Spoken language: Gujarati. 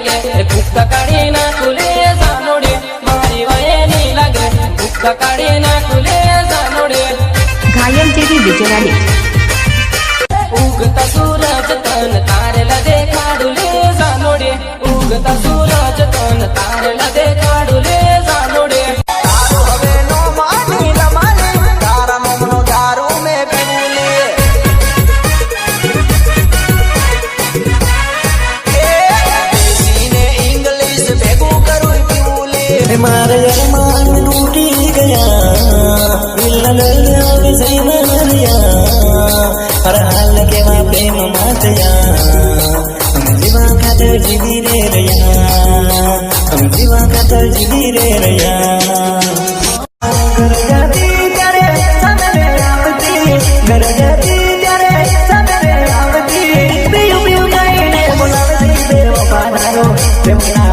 લાગે ભૂખ કાઢી ના ખુલે જાનોડે મારી વયે ની લાગે ભૂખ કાઢી ના ખુલે જાનોડે ઘાયલ જેવી વિજયાડે ઉગતા સૂરજ તન તારે લ દેખાડું લે જાનોડે ઉગતા સૂરજ તન તારે લ દેખાડું લે જાનોડે તારું હવે નો માની રમાલે તારા મમનો દારૂ મે પીવું લે દેશી ને ઇંગ્લિશ ભેગું કરું પીવું લે મારે અરમાન તૂટી ગયા દિલ લઈને આવે સહી મારિયા હર હાલ કેવા પ્રેમ માતયા हम जीवा खातर जीवी रे रया हम जीवा खातर जीवी रे रया घर जाती ત્યારે સામે આવતી ઘર જાતી ત્યારે સામે આવતી પીયું પીયું કહીને બોલાવતી બેવફાનારો પ્રેમના